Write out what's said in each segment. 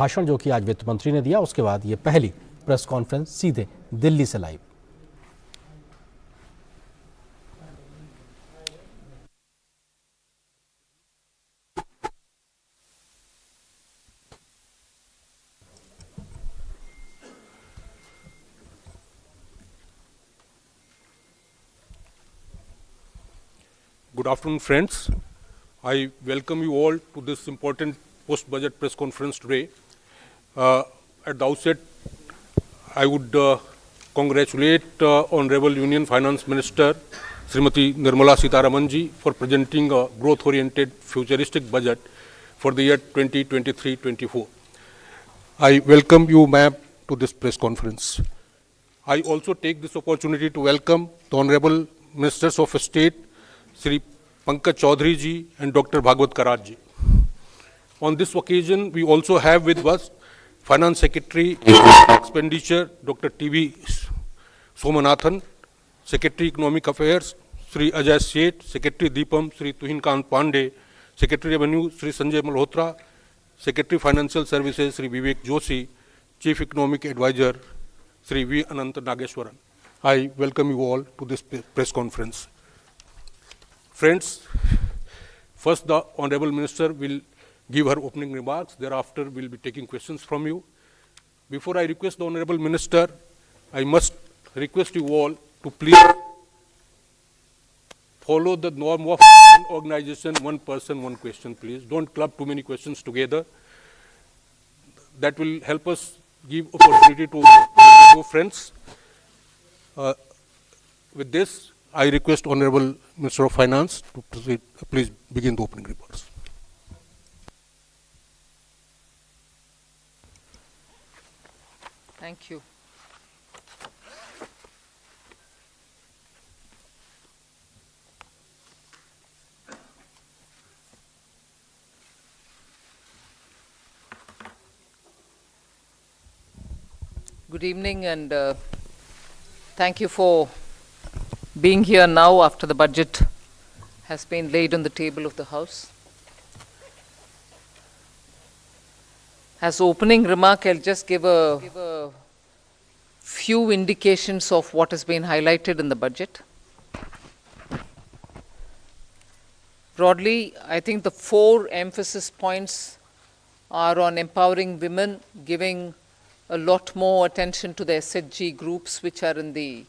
भाषण जो कि आज वित्त मंत्री ने दिया, उसके बाद ये पहली प्रेस कॉन्फ्रेंस सीधे दिल्ली से live. Good afternoon, friends. I welcome you all to this important post-budget press conference today. At the outset, I would congratulate Honorable Union Finance Minister Srimati Nirmala Sitharaman ji for presenting a growth-oriented futuristic budget for the year 2023-24. I welcome you, ma'am, to this press conference. I also take this opportunity to welcome the Honorable Ministers of State, Sri Pankaj Chaudhary ji and Dr. Bhagwat Karaj ji. On this occasion, we also have with us Finance Secretary Expenditure, Dr. T.V. Somanathan, Secretary Economic Affairs, Sri Ajay Seth, Secretary Deepam, Sri Tuhin Kant Pandey, Secretary Revenue, Sri Sanjay Malhotra, Secretary Financial Services, Sri Vivek Joshi, Chief Economic Advisor, Sri V. Anant Nageshwaran. I welcome you all to this press conference. Friends, first the Honorable Minister will give her opening remarks. Thereafter, we will be taking questions from you. Before I request the Honorable Minister, I must request you all to please follow the norm of one organization, one person, one question, please. Don't club too many questions together. That will help us give opportunity to friends. With this, I request Honorable Minister of Finance to proceed. Please begin the opening remarks. Thank you. Good evening, and thank you for being here now after the budget has been laid on the table of the House. As opening remark, I'll just give a few indications of what has been highlighted in the budget. Broadly, I think the 4 emphasis points are on empowering women, giving a lot more attention to the SHG groups which are in the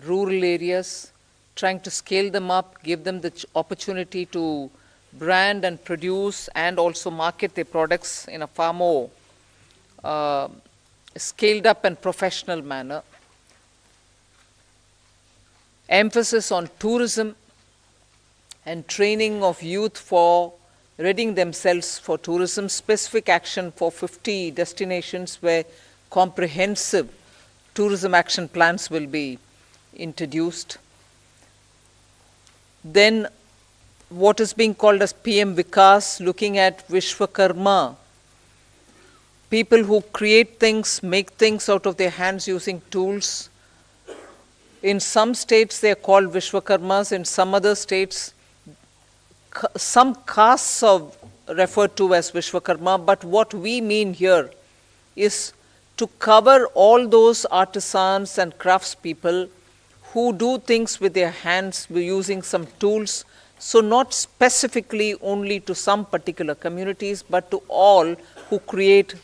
rural areas, trying to scale them up, give them the opportunity to brand and produce and also market their products in a far more scaled up and professional manner. Emphasis on tourism and training of youth for readying themselves for tourism, specific action for 50 destinations where comprehensive tourism action plans will be introduced. Then what is being called as PM Vikas, looking at Vishwakarma, people who create things, make things out of their hands using tools. In some states they are called Vishwakarmas, in some other states some castes are referred to as Vishwakarma, but what we mean here is to cover all those artisans and craftspeople who do things with their hands using some tools, so not specifically only to some particular communities, but to all who create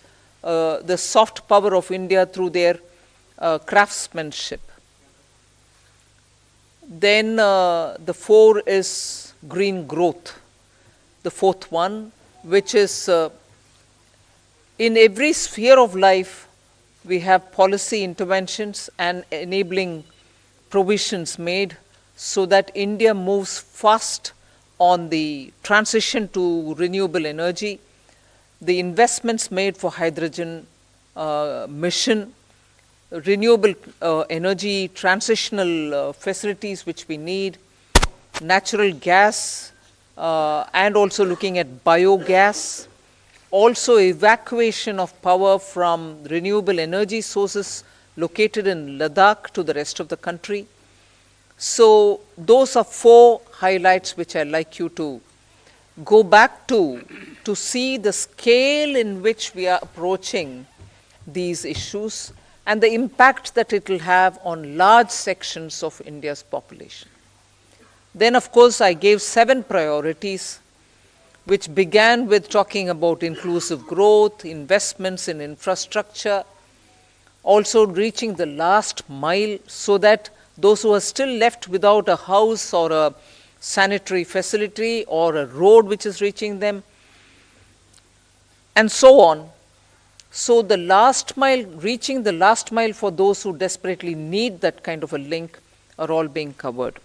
the soft power of India through their craftsmanship. Then the 4 is green growth, the 4th one, which is in every sphere of life we have policy interventions and enabling provisions made so that India moves fast on the transition to renewable energy, the investments made for hydrogen mission, renewable energy transitional facilities which we need, natural gas, and also looking at biogas, also evacuation of power from renewable energy sources located in Ladakh to the rest of the country. So those are 4 highlights which I'd like you to go back to see the scale in which we are approaching these issues and the impact that it will have on large sections of India's population. Then, of course, I gave 7 priorities, which began with talking about inclusive growth, investments in infrastructure, also reaching the last mile so that those who are still left without a house or a sanitary facility or a road which is reaching them, and so on. So the last mile, reaching the last mile for those who desperately need that kind of a link are all being covered.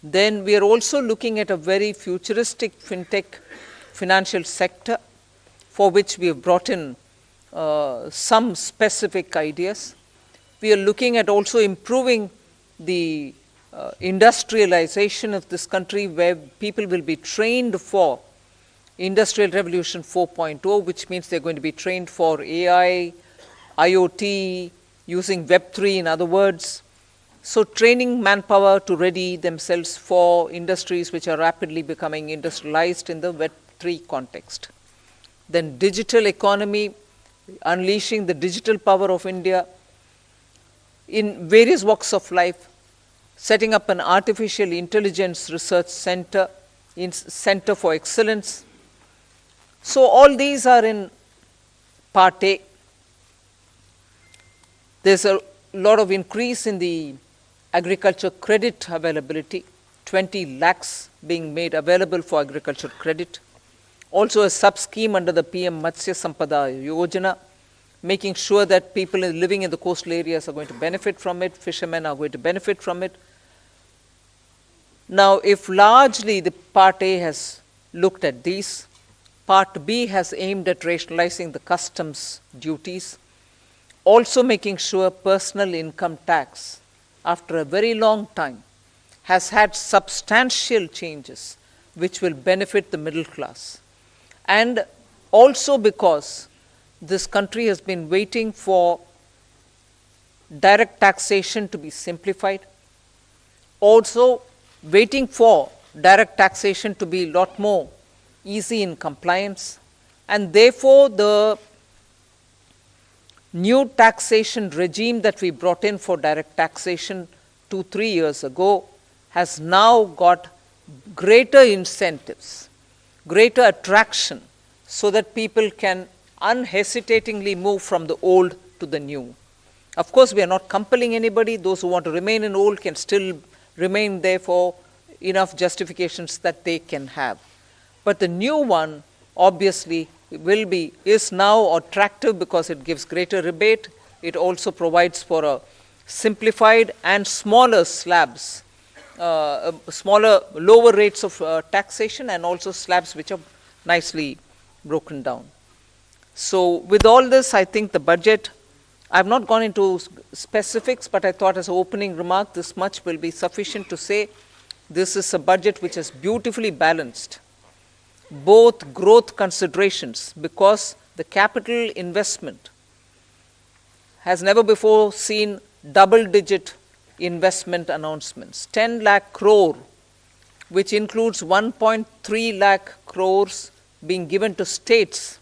Then we are also looking at a very futuristic fintech financial sector for which we have brought in some specific ideas. We are looking at also improving the industrialization of this country, where people will be trained for Industrial Revolution 4.0, which means they're going to be trained for AI, IoT, using Web3 in other words. So training manpower to ready themselves for industries which are rapidly becoming industrialized in the Web3 context. Then digital economy, unleashing the digital power of India in various walks of life, setting up an artificial intelligence research center, center for excellence. So all these are in part A. There's a lot of increase in the agriculture credit availability, 20 lakhs being made available for agriculture credit. Also a sub-scheme under the PM Matsya Sampada Yojana, making sure that people living in the coastal areas are going to benefit from it, fishermen are going to benefit from it. Now, if largely the part A has looked at these, part B has aimed at rationalizing the customs duties, also making sure personal income tax, after a very long time, has had substantial changes which will benefit the middle class. And also because this country has been waiting for direct taxation to be simplified, also waiting for direct taxation to be a lot more easy in compliance, and therefore the new taxation regime that we brought in for direct taxation 2-3 years ago has now got greater incentives, greater attraction, so that people can unhesitatingly move from the old to the new. Of course, we are not compelling anybody. Those who want to remain in old can still remain there for enough justifications that they can have. But the new one obviously is now attractive because it gives greater rebate. It also provides for a simplified and smaller slabs, lower rates of taxation, and also slabs which are nicely broken down. So with all this, I think the budget, I have not gone into specifics, but I thought as an opening remark, this much will be sufficient to say this is a budget which is beautifully balanced, both growth considerations, because the capital investment has never before seen double-digit investment announcements. 10 lakh crore, which includes 1.3 lakh crores being given to states,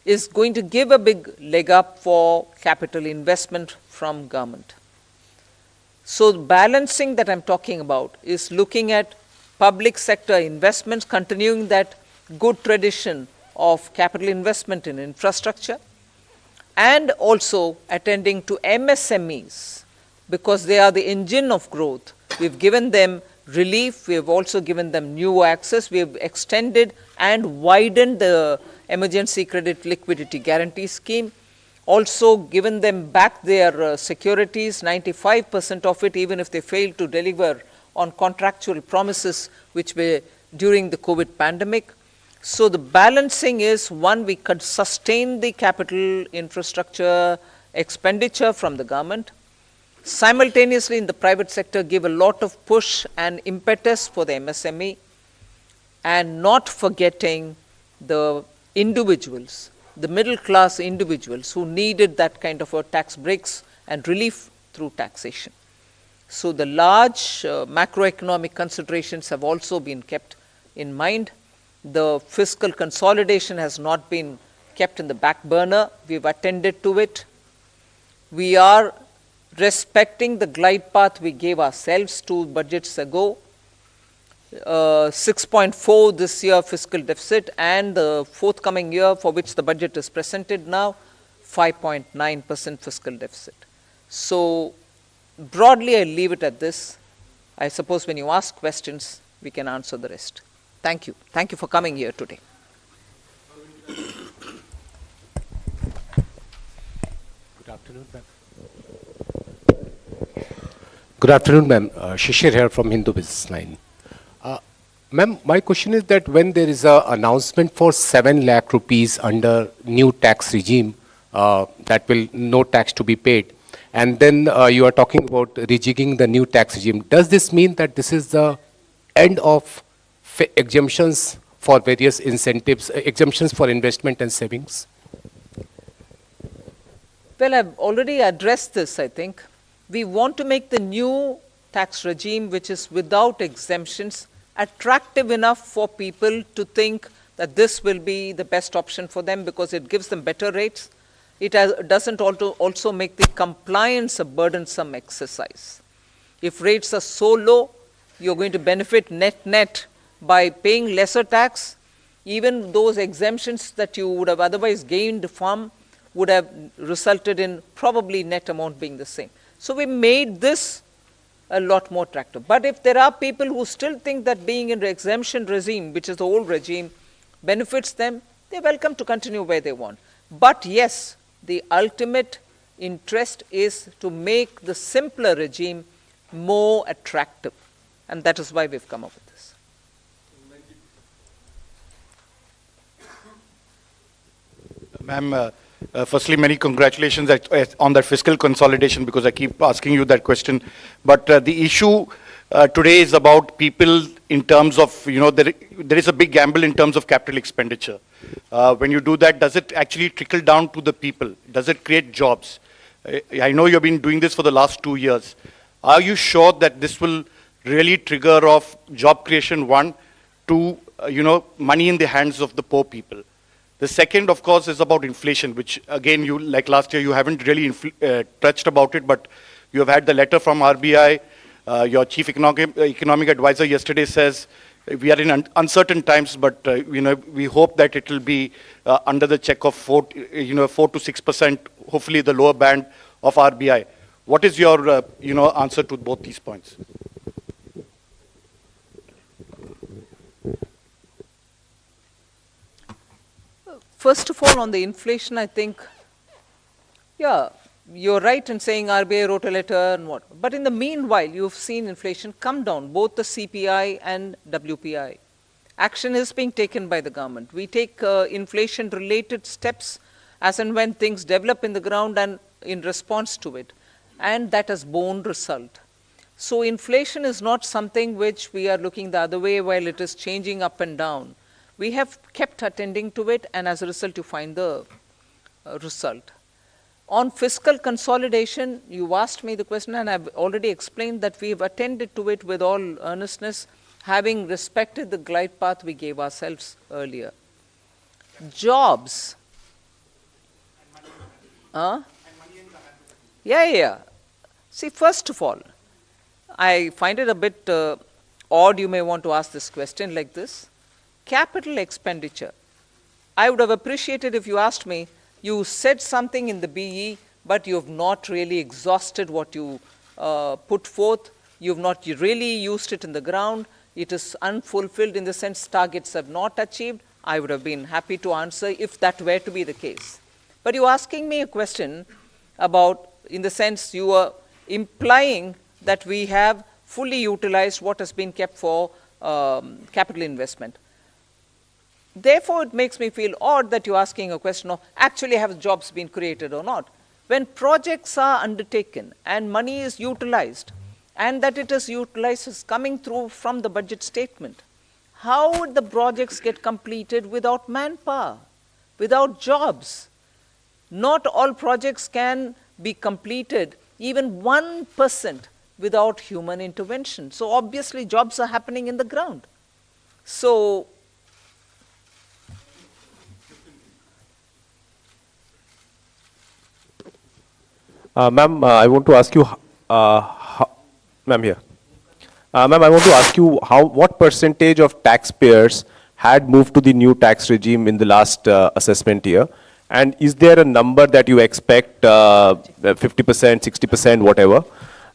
is going to give a big leg up for capital investment from government. So the balancing that I'm talking about is looking at public sector investments, continuing that good tradition of capital investment in infrastructure, and also attending to MSMEs, because they are the engine of growth. We've given them relief, we have also given them new access, we have extended and widened the emergency credit liquidity guarantee scheme, also given them back their securities, 95% of it, even if they fail to deliver on contractual promises which were during the COVID pandemic. So the balancing is, one, we could sustain the capital infrastructure expenditure from the government, simultaneously in the private sector give a lot of push and impetus for the MSME, and not forgetting the individuals, the middle class individuals who needed that kind of a tax breaks and relief through taxation. So the large macroeconomic considerations have also been kept in mind. The fiscal consolidation has not been kept in the back burner. We've attended to it. We are respecting the glide path we gave ourselves 2 budgets ago. 6.4 this year fiscal deficit, and the forthcoming year for which the budget is presented now, 5.9% fiscal deficit. So broadly, I leave it at this. I suppose when you ask questions, we can answer the rest. Thank you. Thank you for coming here today. Good afternoon, ma'am. Good afternoon, ma'am. Shishir here from Hindu Business Line. Ma'am, my question is that when there is an announcement for 7 lakh rupees under new tax regime, that will no tax to be paid, and then you are talking about rejigging the new tax regime, does this mean that this is the end of exemptions for various incentives, exemptions for investment and savings? Well, I've already addressed this, I think. We want to make the new tax regime, which is without exemptions, attractive enough for people to think that this will be the best option for them because it gives them better rates. It doesn't also make the compliance a burdensome exercise. If rates are so low, you're going to benefit net by paying lesser tax. Even those exemptions that you would have otherwise gained from would have resulted in probably net amount being the same. So we made this a lot more attractive. But if there are people who still think that being in the exemption regime, which is the old regime, benefits them, they're welcome to continue where they want. But yes, the ultimate interest is to make the simpler regime more attractive. And that is why we've come up with this. Ma'am, firstly, many congratulations on that fiscal consolidation, because I keep asking you that question. But the issue today is about people in terms of, there is a big gamble in terms of capital expenditure. When you do that, does it actually trickle down to the people? Does it create jobs? I know you've been doing this for the last 2 years. Are you sure that this will really trigger off job creation, one, to, money in the hands of the poor people? The second, of course, is about inflation, which again, you, like last year, you haven't really touched about it, but you have had the letter from RBI. Your chief economic advisor yesterday says we are in uncertain times, but we hope that it will be under the check of 4 to 6%, hopefully the lower band of RBI. What is your answer to both these points? First of all, on the inflation, I think, yeah, you're right in saying RBI wrote a letter and what. But in the meanwhile, you've seen inflation come down, both the CPI and WPI. Action is being taken by the government. We take inflation-related steps as and when things develop in the ground and in response to it. And that has borne result. So inflation is not something which we are looking the other way while it is changing up and down. We have kept attending to it, and as a result, you find the result. On fiscal consolidation, you asked me the question, and I've already explained that we've attended to it with all earnestness, having respected the glide path we gave ourselves earlier. Jobs. Yeah. See, first of all, I find it a bit odd you may want to ask this question like this. Capital expenditure. I would have appreciated if you asked me, you said something in the BE, but you have not really exhausted what you put forth. You have not really used it in the ground. It is unfulfilled in the sense targets have not achieved. I would have been happy to answer if that were to be the case. But you're asking me a question about, in the sense you are implying that we have fully utilized what has been kept for capital investment. Therefore, it makes me feel odd that you're asking a question of actually have jobs been created or not. When projects are undertaken and money is utilized, and that it is utilized is coming through from the budget statement, how would the projects get completed without manpower, without jobs? Not all projects can be completed, even 1% without human intervention. So obviously jobs are happening in the ground. So Ma'am, I want to ask you, ma'am here. Ma'am, I want to ask you what percentage of taxpayers had moved to the new tax regime in the last assessment year? And is there a number that you expect, 50%, 60%, whatever?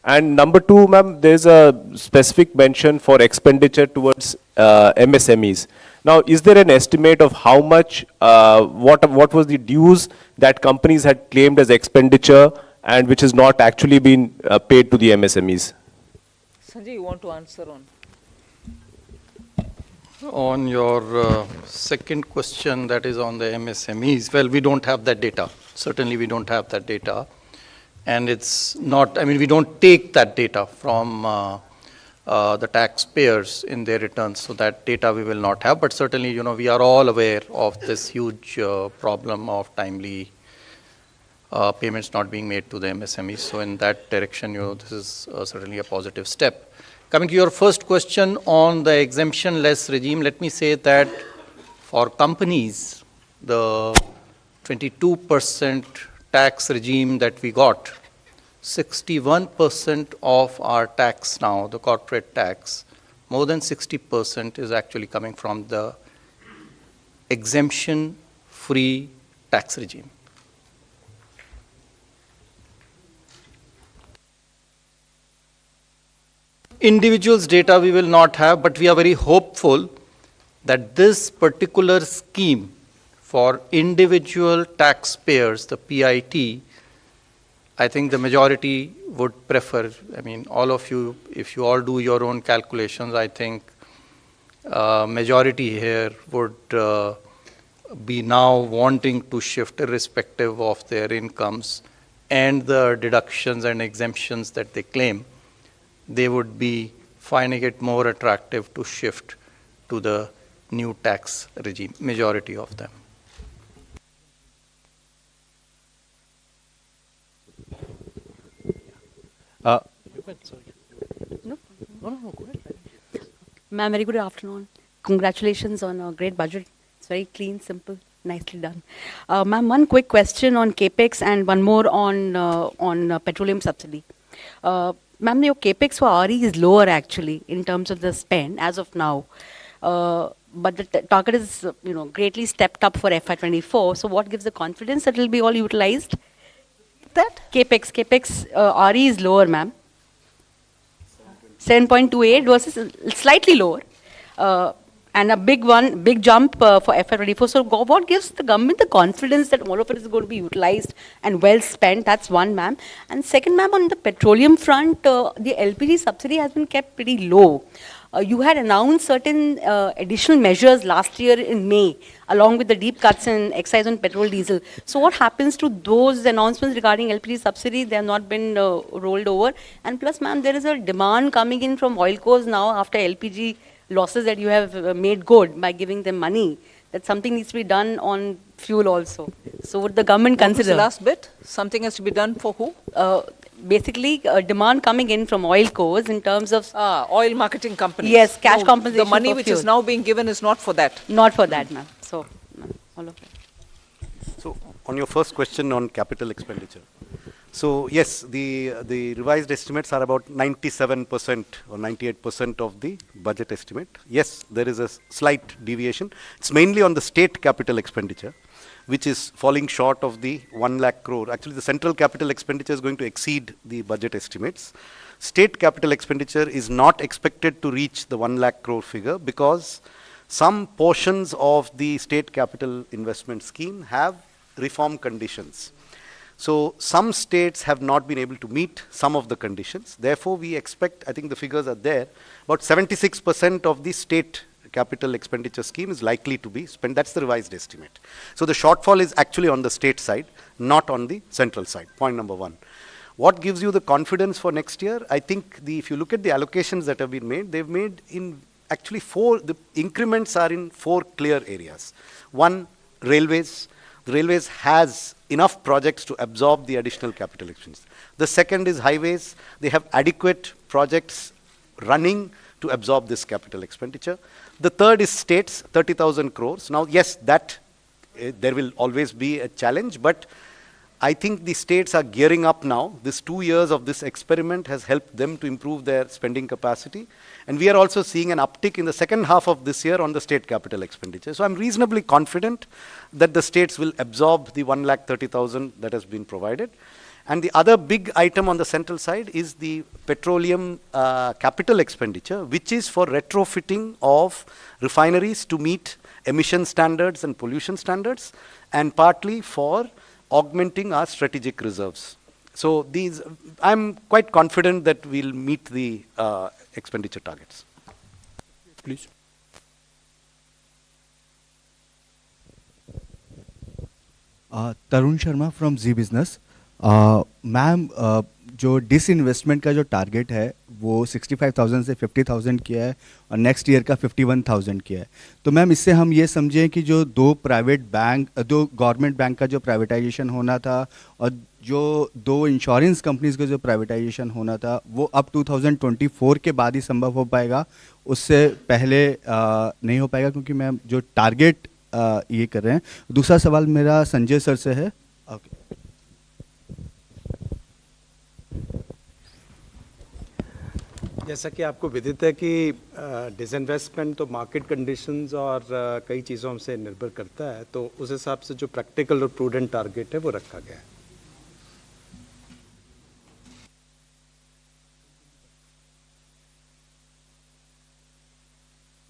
And number two, ma'am, there's a specific mention for expenditure towards MSMEs. Now, is there an estimate of how much, what was the dues that companies had claimed as expenditure and which has not actually been paid to the MSMEs? Sanjay, you want to answer on? On your second question, that is on the MSMEs, well, we don't have that data. Certainly, we don't have that data. And it's not, I mean, we don't take that data from the taxpayers in their returns. So that data we will not have. But certainly, you know, we are all aware of this huge problem of timely payments not being made to the MSMEs. So in that direction, you know, this is certainly a positive step. Coming to your first question on the exemption-less regime, let me say that for companies, the 22% tax regime that we got, 61% of our tax now, the corporate tax, more than 60% is actually coming from the exemption-free tax regime. Individuals' data we will not have, but we are very hopeful that this particular scheme for individual taxpayers, the PIT, I think the majority would prefer. I mean, all of you, if you all do your own calculations, I think majority here would be now wanting to shift irrespective of their incomes and the deductions and exemptions that they claim. They would be finding it more attractive to shift to the new tax regime, majority of them. Ma'am, very good afternoon. Congratulations on a great budget. It's very clean, simple, nicely done. Ma'am, one quick question on CAPEX and one more on petroleum subsidy. Ma'am, your CAPEX for RE is lower actually in terms of the spend as of now. But the target is, you know, greatly stepped up for FY24. So what gives the confidence that it will be all utilized? That CAPEX RE is lower, ma'am. 7.28 versus slightly lower. And a big jump for FY24. So what gives the government the confidence that all of it is going to be utilized and well spent? That's one, ma'am. And second, ma'am, on the petroleum front, the LPG subsidy has been kept pretty low. You had announced certain additional measures last year in May, along with the deep cuts in excise on petrol, diesel. So what happens to those announcements regarding LPG subsidy? They have not been rolled over. And plus, ma'am, there is a demand coming in from oil cores now after LPG losses that you have made good by giving them money. That something needs to be done on fuel also. So would the government consider? What was the last bit? Something has to be done for who? Basically, demand coming in from oil cores in terms of... oil marketing companies. Yes, cash compensation. The money for which fuel. is now being given is not for that. Not for that, ma'am. So, all of it. So, on your first question on capital expenditure. So, yes, the revised estimates are about 97% or 98% of the budget estimate. Yes, there is a slight deviation. It's mainly on the state capital expenditure, which is falling short of the 1 lakh crore. Actually, the central capital expenditure is going to exceed the budget estimates. State capital expenditure is not expected to reach the 1 lakh crore figure because some portions of the state capital investment scheme have reform conditions. So some states have not been able to meet some of the conditions. Therefore, we expect, I think the figures are there, about 76% of the state capital expenditure scheme is likely to be spent. That's the revised estimate. So the shortfall is actually on the state side, not on the central side. Point number one. What gives you the confidence for next year? I think if you look at the allocations that have been made, they've made in actually the increments are in 4 clear areas. One, railways. The railways has enough projects to absorb the additional capital expenditure. The second is highways. They have adequate projects running to absorb this capital expenditure. The third is states, 30,000 crores. Now, yes, that there will always be a challenge, but I think the states are gearing up now. This 2 years of this experiment has helped them to improve their spending capacity. And we are also seeing an uptick in the second half of this year on the state capital expenditure. So I'm reasonably confident that the states will absorb the 1,30,000 that has been provided. And the other big item on the central side is the petroleum capital expenditure, which is for retrofitting of refineries to meet emission standards and pollution standards, and partly for augmenting our strategic reserves. So these, I'm quite confident that we'll meet the expenditure targets. Please. Tarun Sharma from Zee business. Ma'am, जो disinvestment का जो target है वो 65,000 से 50,000 किया है और next year का 51,000 किया है। तो मैम, इससे हम ये समझें कि जो दो गवर्नमेंट बैंक का जो प्राइवेटाइजेशन होना था और जो 2 इंश्योरेंस कंपनीज का जो प्राइवेटाइजेशन होना था वो अब 2024 के बाद ही संभव हो पाएगा, उससे पहले नहीं हो पाएगा, क्योंकि मैम जो टारगेट ये कर रहे हैं। दूसरा सवाल मेरा संजय सर से है। जैसा कि आपको विदित है कि डिसइन्वेस्टमेंट तो मार्केट कंडीशंस और कई चीज़ों से निर्भर करता है, तो उस हिसाब से जो प्रैक्टिकल और प्रूडेंट टारगेट है वो रखा गया है।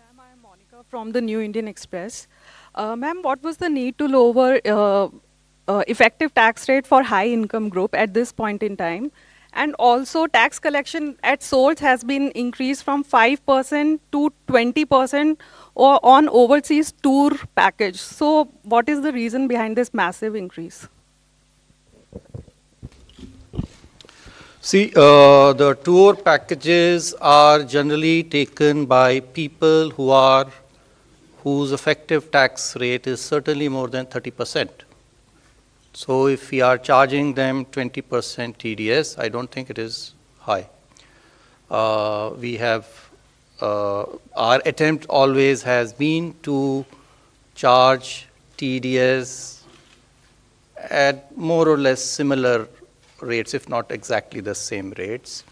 Ma'am, I am Monica from the New Indian Express. Ma'am, what was the need to lower effective tax rate for high income group at this point in time? And also tax collection at source has been increased from 5% to 20% or on overseas tour package. So what is the reason behind this massive increase? See, the tour packages are generally taken by people whose effective tax rate is certainly more than 30%. So if we are charging them 20% TDS, I don't think it is high. We have, our attempt always has been to charge TDS at more or less similar rates, if not exactly the same rates.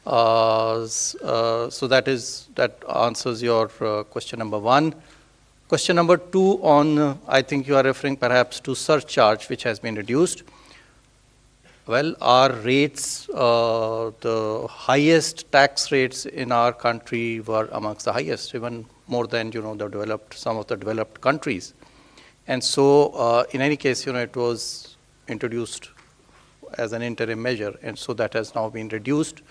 So that answers your question number 1. Question number 2 on, I think you are referring perhaps to surcharge, which has been reduced. Well, our rates, the highest tax rates in our country were amongst the highest, even more than, some of the developed countries. And so, in any case, it was introduced as an interim measure, and so that has now been reduced,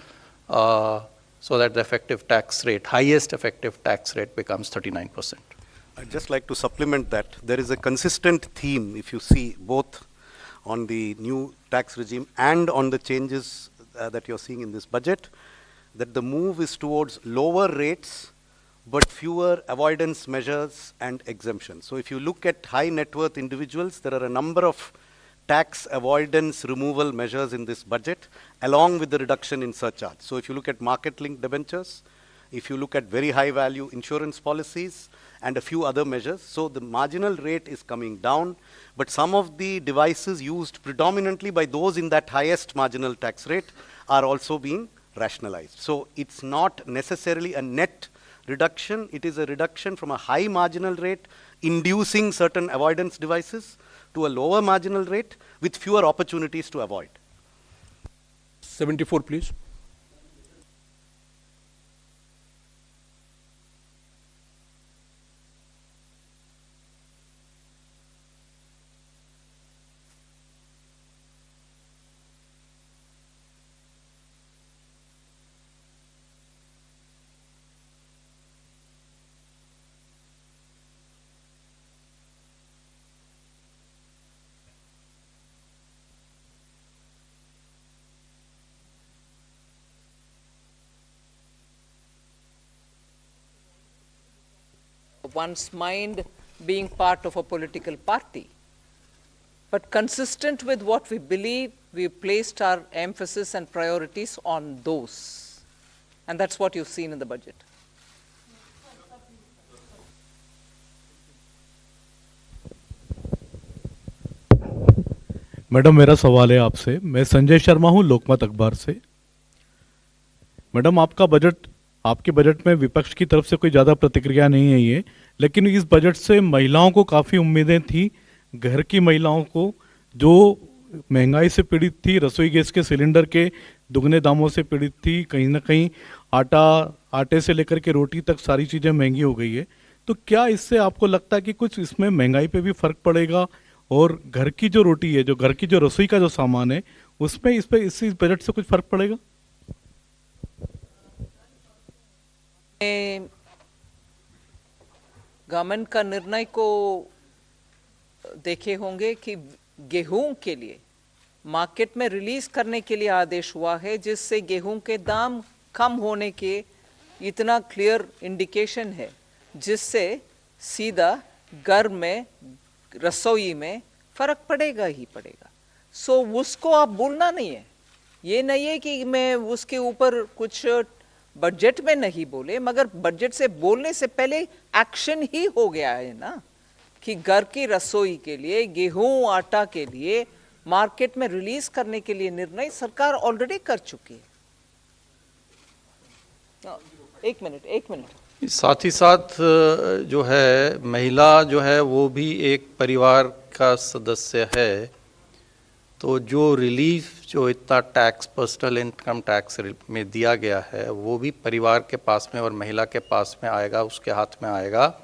so that the effective tax rate, highest effective tax rate becomes 39%. I'd just like to supplement that. There is a consistent theme, if you see, both on the new tax regime and on the changes that you're seeing in this budget, that the move is towards lower rates, but fewer avoidance measures and exemptions. So if you look at high net worth individuals, there are a number of tax avoidance removal measures in this budget, along with the reduction in surcharge. So if you look at market-linked debentures, if you look at very high-value insurance policies, and a few other measures. So the marginal rate is coming down, but some of the devices used predominantly by those in that highest marginal tax rate are also being rationalized. So it's not necessarily a net reduction, it is a reduction from a high marginal rate inducing certain avoidance devices to a lower marginal rate with fewer opportunities to avoid. 74, please. One's mind being part of a political party. But consistent with what we believe, we placed our emphasis and priorities on those. And that's what you've seen in the budget. Madam मेरा सवाल है आपसे। मैं संजय शर्मा हूं लोकमत अखबार से। Madam आपके budget में विपक्ष की तरफ से कोई ज़्यादा प्रतिक्रिया नहीं है ये, लेकिन इस बजट से महिलाओं को काफ़ी उम्मीदें थी। घर की महिलाओं को जो महंगाई से पीड़ित थी, रसोई गैस के सिलेंडर के दुगने दामों से पीड़ित थी, कहीं ना कहीं आटे से लेकर के रोटी तक सारी चीज़ें महंगी हो गई है। तो क्या इससे आपको लगता है कि कुछ इसमें महंगाई पे भी फर्क पड़ेगा और घर की जो रोटी है, जो घर की जो रसोई का जो सामान है, उसमें इस बजट से कुछ फर्क पड़ेगा? गवर्नमेंट का निर्णय को देखे होंगे कि गेहूं के लिए मार्केट में रिलीज करने के लिए आदेश हुआ है, जिससे गेहूं के दाम कम होने के इतना क्लियर इंडिकेशन है, जिससे सीधा घर में रसोई में फर्क पड़ेगा ही पड़ेगा। सो उसको आप बोलना नहीं है। ये नहीं है कि मैं उसके ऊपर कुछ बजट में नहीं बोले, मगर बजट से बोलने से पहले एक्शन ही हो गया है ना, कि घर की रसोई के लिए गेहूं आटा के लिए मार्केट में रिलीज करने के लिए निर्णय सरकार ऑलरेडी कर चुकी है। एक मिनट। साथ ही साथ जो है महिला जो है वो भी एक परिवार का सदस्य है, तो जो रिलीफ जो इतना टैक्स पर्सनल इनकम टैक्स में दिया गया है वो भी परिवार के पास में और महिला के पास में आएगा, उसके हाथ में आएगा,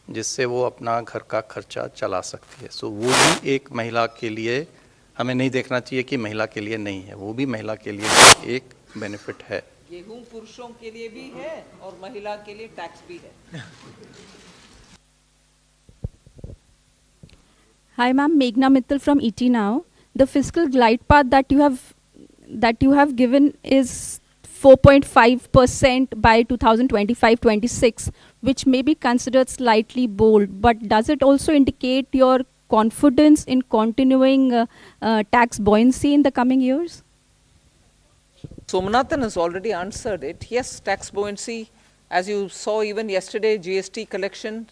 जिससे वो अपना घर का खर्चा चला सकती है। सो वो भी एक महिला के लिए, हमें नहीं देखना चाहिए कि महिला के लिए नहीं है, वो भी महिला के लिए एक बेनिफिट है। गेहूं पुरुषों के लिए भी है और महिला के लिए टैक्स भी है। Hi ma'am, Meghna Mittal from ET Now. The fiscal glide path that you have given is 4.5% by 2025-26, which may be considered slightly bold, but does it also indicate your confidence in continuing tax buoyancy in the coming years? Somanathan has already answered it. Yes, tax buoyancy, as you saw even yesterday, GST collection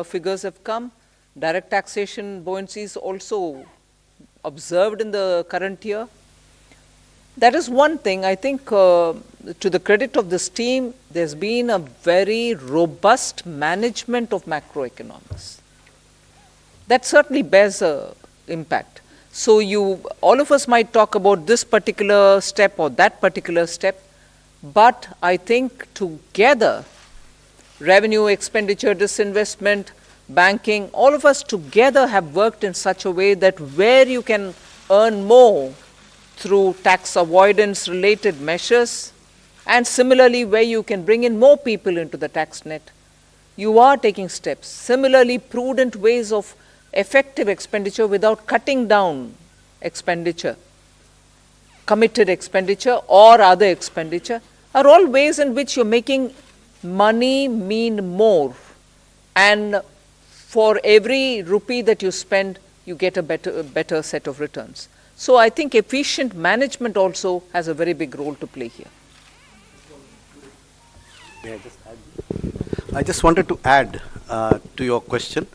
figures have come. Direct taxation buoyancy is also observed in the current year. That is one thing. I think to the credit of this team, there's been a very robust management of macroeconomics. That certainly bears an impact. So all of us might talk about this particular step or that particular step, but I think together, revenue, expenditure, disinvestment, banking, all of us together have worked in such a way that where you can earn more through tax avoidance related measures, and similarly where you can bring in more people into the tax net, you are taking steps. Similarly, prudent ways of effective expenditure without cutting down expenditure, committed expenditure or other expenditure, are all ways in which you're making money mean more. And for every rupee that you spend, you get a better set of returns. So I think efficient management also has a very big role to play here. May I just add? I just wanted to add to your question.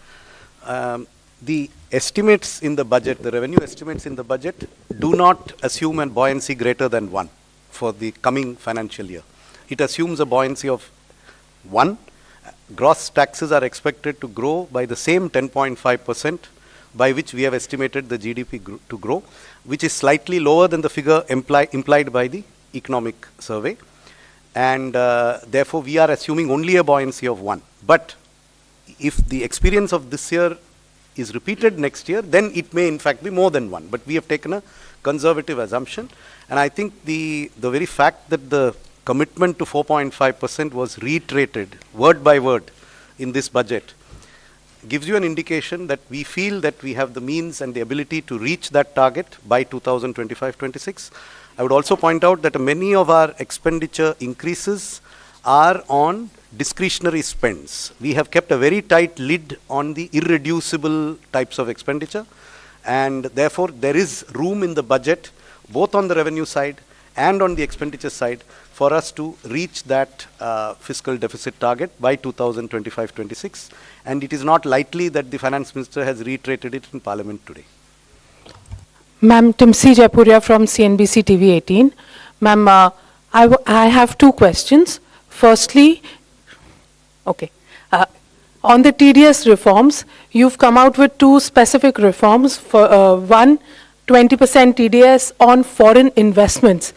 The estimates in the budget, the revenue estimates in the budget, do not assume a buoyancy greater than 1 for the coming financial year. It assumes a buoyancy of 1. Gross taxes are expected to grow by the same 10.5% by which we have estimated the GDP to grow, which is slightly lower than the figure implied by the economic survey. And therefore, we are assuming only a buoyancy of 1. But if the experience of this year is repeated next year, then it may in fact be more than 1. But we have taken a conservative assumption. And I think the very fact that the commitment to 4.5% was reiterated word by word in this budget gives you an indication that we feel that we have the means and the ability to reach that target by 2025-26. I would also point out that many of our expenditure increases are on discretionary spends. We have kept a very tight lid on the irreducible types of expenditure, and therefore there is room in the budget, both on the revenue side and on the expenditure side, for us to reach that fiscal deficit target by 2025-26. And it is not lightly that the Finance Minister has reiterated it in Parliament today. Ma'am, Timsi Jaipuria from CNBC TV 18. Ma'am, I have two questions. Firstly, on the TDS reforms, you've come out with two specific reforms. For one, 20% TDS on foreign investments.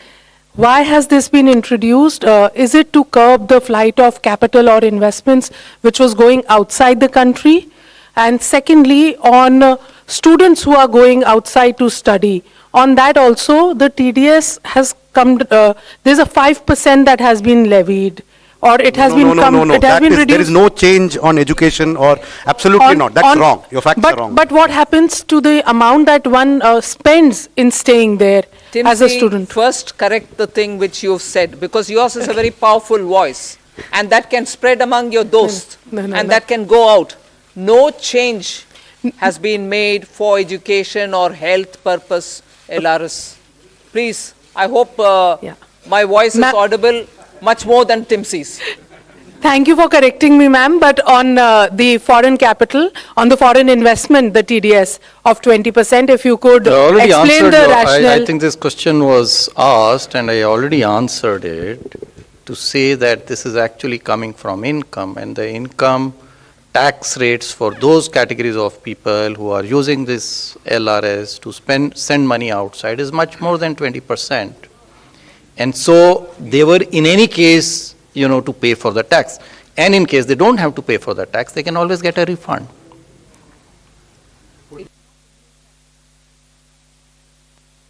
Why has this been introduced? Is it to curb the flight of capital or investments which was going outside the country? And secondly, on students who are going outside to study, on that also the TDS has come, there's a 5% that has been levied. Or it has been reduced. There is no change on education, or absolutely not. That's wrong. Your facts are wrong. But what happens to the amount that one spends in staying there as a student? First correct the thing which you've said, because yours is a very powerful voice, and that can spread among your dosts, and that can go out. No change has been made for education or health purpose, LRS. Please, I hope my voice is audible much more than Timsi's. Thank you for correcting me, ma'am. But on the foreign capital, on the foreign investment, the TDS of 20%, if you could explain the rationale. I think this question was asked, and I already answered it, to say that this is actually coming from income, and the income tax rates for those categories of people who are using this LRS to send money outside is much more than 20%. And so they were in any case, to pay for the tax. And in case they don't have to pay for the tax, they can always get a refund.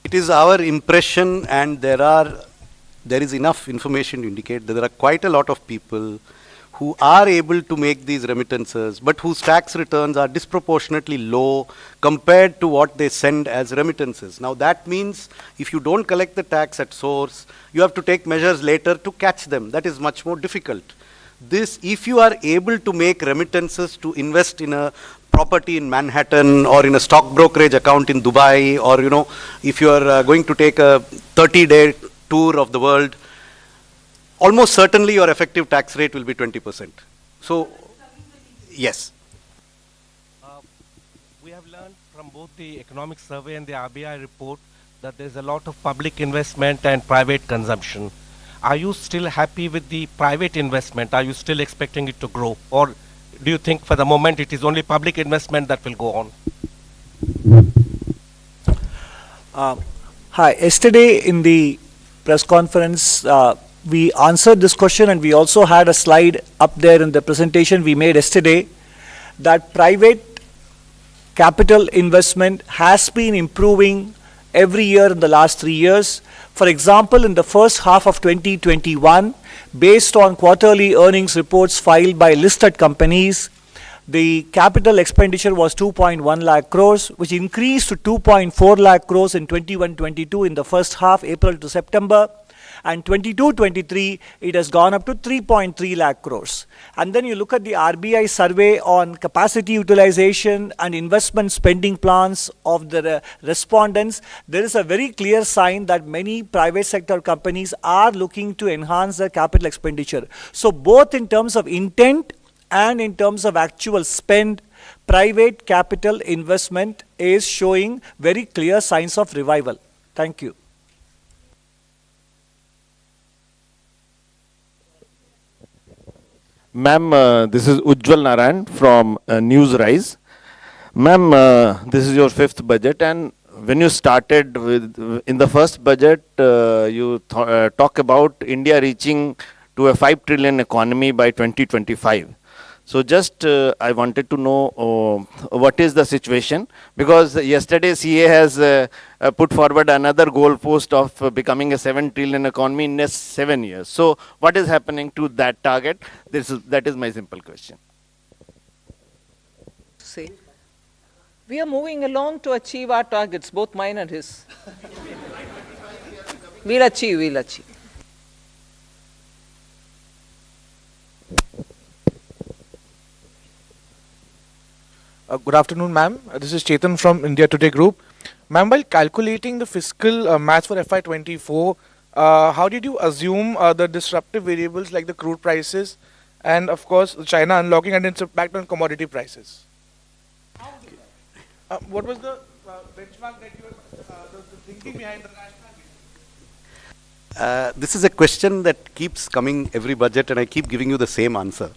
It is our impression, and there is enough information to indicate that there are quite a lot of people who are able to make these remittances, but whose tax returns are disproportionately low compared to what they send as remittances. Now that means if you don't collect the tax at source, you have to take measures later to catch them. That is much more difficult. If you are able to make remittances to invest in a property in Manhattan or in a stock brokerage account in Dubai, or if you are going to take a 30-day tour of the world, almost certainly your effective tax rate will be 20%. So, yes. We have learned from both the economic survey and the RBI report that there's a lot of public investment and private consumption. Are you still happy with the private investment? Are you still expecting it to grow? Or do you think for the moment it is only public investment that will go on? Hi, yesterday in the press conference, we answered this question, and we also had a slide up there in the presentation we made yesterday that private capital investment has been improving every year in the last 3 years. For example, in the first half of 2021, based on quarterly earnings reports filed by listed companies, the capital expenditure was 2.1 lakh crores, which increased to 2.4 lakh crores in 21-22 in the first half, April to September. And 22-23, it has gone up to 3.3 lakh crores. And then you look at the RBI survey on capacity utilization and investment spending plans of the respondents. There is a very clear sign that many private sector companies are looking to enhance their capital expenditure. So both in terms of intent and in terms of actual spend, private capital investment is showing very clear signs of revival. Thank you. Ma'am, this is Ujjwal Narayan from Newsrise. Ma'am, this is your 5th budget, and when you started in the first budget, you talk about India reaching to a 5 trillion economy by 2025. So just I wanted to know what is the situation, because yesterday CA has put forward another goal post of becoming a 7 trillion economy in next 7 years. So what is happening to that target? That is my simple question. See, we are moving along to achieve our targets, both mine and his. We'll achieve. Good afternoon, ma'am. This is Chetan from India Today Group. Ma'am, while calculating the fiscal maths for FY24, how did you assume the disruptive variables like the crude prices and, of course, China unlocking and its impact on commodity prices? What was the benchmark that you were the thinking behind the rationale? This is a question that keeps coming every budget, and I keep giving you the same answer.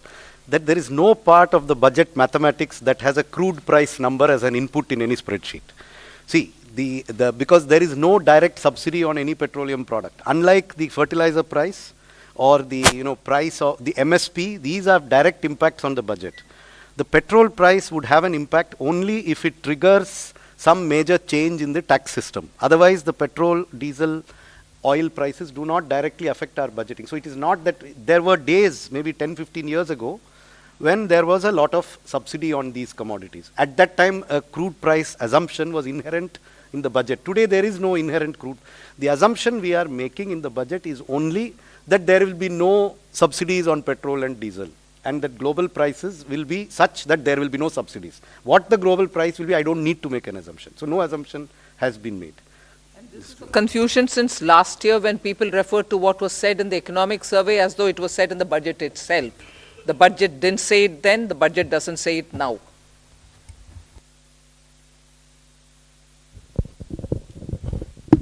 That there is no part of the budget mathematics that has a crude price number as an input in any spreadsheet. See, because there is no direct subsidy on any petroleum product. Unlike the fertilizer price or the price of the MSP, these have direct impacts on the budget. The petrol price would have an impact only if it triggers some major change in the tax system. Otherwise, the petrol, diesel, oil prices do not directly affect our budgeting. So it is not that there were days, maybe 10, 15 years ago, when there was a lot of subsidy on these commodities. At that time, a crude price assumption was inherent in the budget. Today, there is no inherent crude. The assumption we are making in the budget is only that there will be no subsidies on petrol and diesel, and that global prices will be such that there will be no subsidies. What the global price will be, I don't need to make an assumption. So no assumption has been made. Confusion since last year when people referred to what was said in the economic survey as though it was said in the budget itself. The budget didn't say it then, the budget doesn't say it now.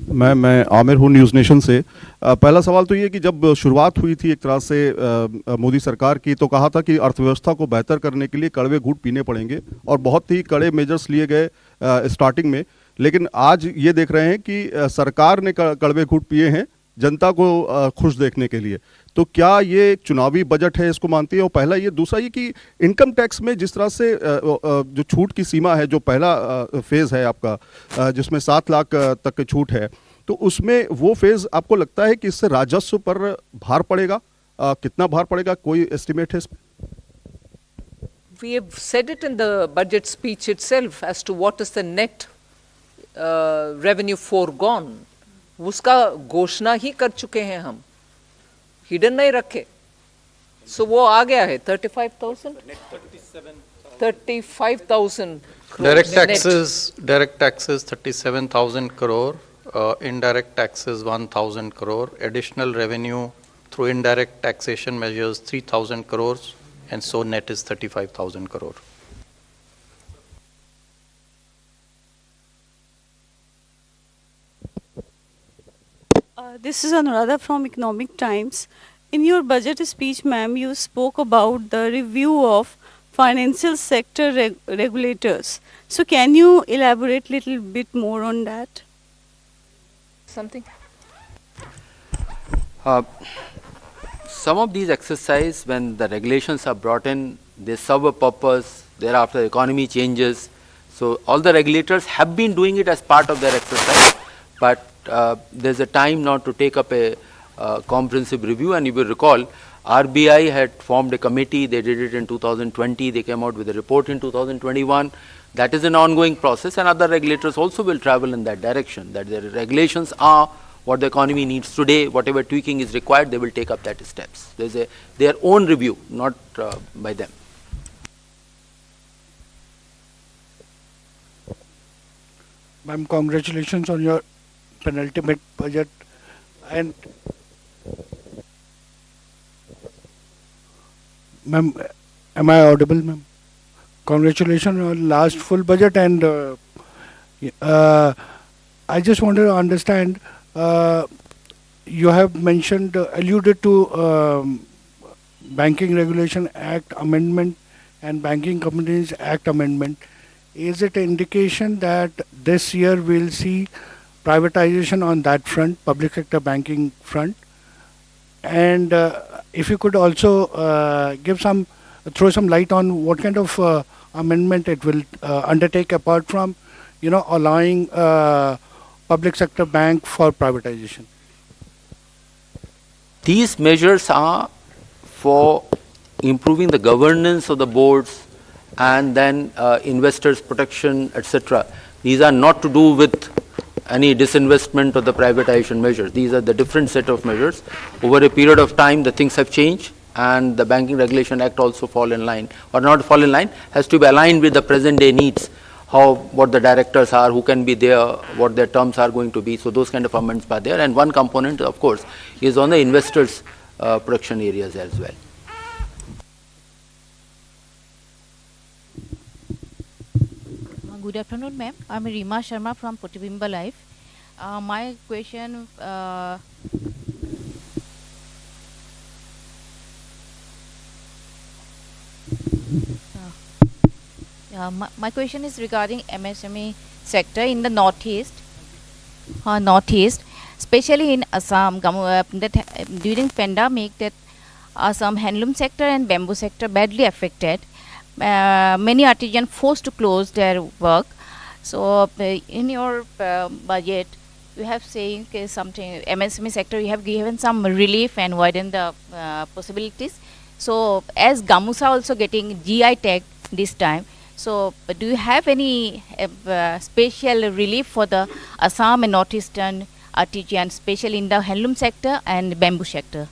मैं आमिर हूँ news nation से। पहला सवाल तो ये कि जब शुरुआत हुई थी एक तरह से मोदी सरकार की, तो कहा था कि अर्थव्यवस्था को बेहतर करने के लिए कड़वे घूंट पीने पड़ेंगे और बहुत ही कड़े मेजर्स लिए गए स्टार्टिंग में। लेकिन आज ये देख रहे हैं कि सरकार ने कड़वे घूंट पिए हैं जनता को खुश देखने के लिए। तो क्या ये एक चुनावी बजट है, इसको मानती है? और पहला ये, दूसरा ये कि इनकम टैक्स में जिस तरह से जो छूट की सीमा है, जो पहला फेज़ है आपका जिसमें 7 लाख तक की छूट है, तो उसमें वो फेज़ आपको लगता है कि इससे राजस्व पर भार पड़ेगा? कितना भार पड़ेगा, कोई एस्टिमेट है इसमें? We have said it in the budget speech itself as to what is the net revenue foregone. उसका घोषणा ही कर चुके हैं हम, हिडन नहीं रखे। सो वो आ गया है 35,000 direct taxes 37,000 crore, indirect taxes 1,000 crore, additional revenue through indirect taxation measures 3,000 crores, and so net is 35,000 crore. This is Anuradha from Economic Times. In your budget speech, ma'am, you spoke about the review of financial sector regulators. So can you elaborate a little bit more on that? Something? Some of these exercises, when the regulations are brought in, they serve a purpose, thereafter the economy changes. So all the regulators have been doing it as part of their exercise, but there's a time now to take up a comprehensive review. And you will recall, RBI had formed a committee, they did it in 2020, they came out with a report in 2021. That is an ongoing process, and other regulators also will travel in that direction, that their regulations are what the economy needs today, whatever tweaking is required, they will take up that steps. There's their own review, not by them. Ma'am, congratulations on your penultimate budget. And ma'am, am I audible, ma'am? Congratulations on last full budget, and I just wanted to understand, you have mentioned, alluded to Banking Regulation Act amendment and Banking Companies Act amendment. Is it an indication that this year we'll see privatization on that front, public sector banking front? And if you could also throw some light on what kind of amendment it will undertake, apart from, allowing public sector bank for privatization. These measures are for improving the governance of the boards and then investors protection, etc. These are not to do with any disinvestment or the privatization measures. These are the different set of measures. Over a period of time, the things have changed, and the Banking Regulation Act also fall in line, or not fall in line, has to be aligned with the present day needs, what the directors are, who can be there, what their terms are going to be. So those kind of amendments are there. And one component, of course, is on the investors' protection areas as well. Good afternoon, ma'am. I'm Rima Sharma from Potibimba Life. My question my question is regarding MSME sector in the northeast, especially in Assam. During pandemic, that Assam handloom sector and bamboo sector badly affected. Many artisans forced to close their work. So in your budget, you have saying something MSME sector. You have given some relief and widen the possibilities. So as Gamusa also getting GI tag this time. So do you have any special relief for the Assam and northeastern artisans, especially in the handloom sector and bamboo sector?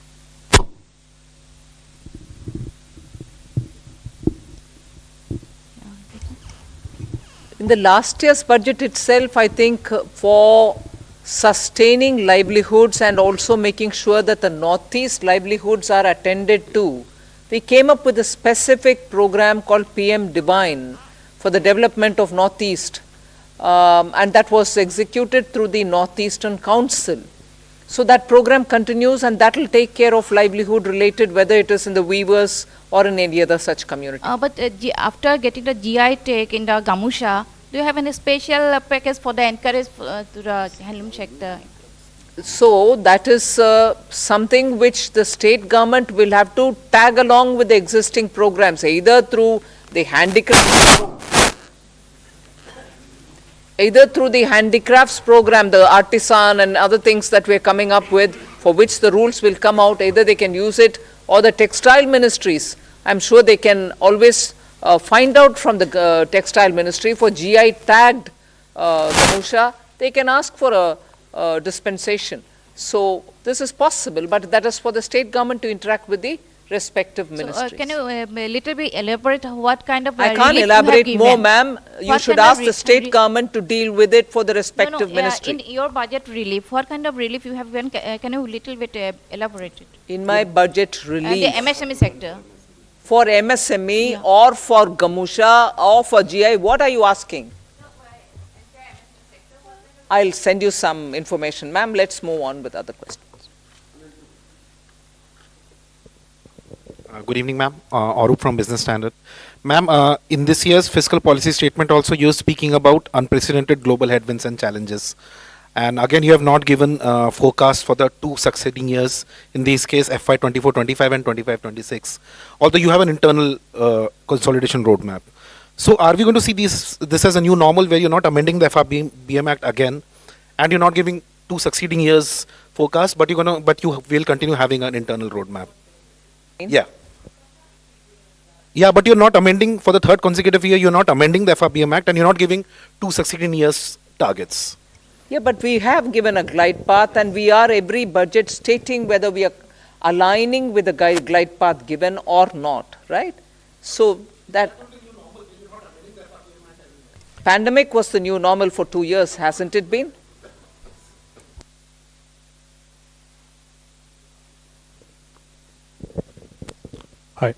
In the last year's budget itself, I think for sustaining livelihoods and also making sure that the northeast livelihoods are attended to, we came up with a specific program called PM Divine for the development of Northeast, and that was executed through the Northeastern Council. So that program continues, and that will take care of livelihood related, whether it is in the weavers or in any other such community. But after getting the GI tag in the Gamusha, do you have any special package for the encourage to the handloom sector? So that is something which the state government will have to tag along with the existing programs, either through the handicrafts program, the artisan and other things that we're coming up with, for which the rules will come out. Either they can use it, or the textile ministries. I'm sure they can always find out from the textile ministry for GI tagged Gamusha. They can ask for a dispensation. So this is possible, but that is for the state government to interact with the respective ministries. Can you a little bit elaborate what kind of I can't elaborate more, ma'am. You should ask the state government to deal with it for the respective ministry. In your budget relief, what kind of relief you have given? Can you little bit elaborate it? In my budget relief. The MSME sector. For MSME or for Gamusha or for GI, what are you asking? I'll send you some information. Ma'am, let's move on with other questions. Good evening, ma'am. Arup from Business Standard. Ma'am, in this year's fiscal policy statement also you're speaking about unprecedented global headwinds and challenges. And again, you have not given forecast for the two succeeding years, in this case FY 24-25 and 25-26, although you have an internal consolidation roadmap. So are we going to see this as a new normal where you're not amending the FRBM Act again, and you're not giving two succeeding years forecast, but you will continue having an internal roadmap? Yeah. Yeah, but you're not amending for the third consecutive year, you're not amending the FRBM Act, and you're not giving two succeeding years targets. Yeah, but we have given a glide path, and we are every budget stating whether we are aligning with the glide path given or not, right? So that pandemic was the new normal for 2 years, hasn't it been? Hi,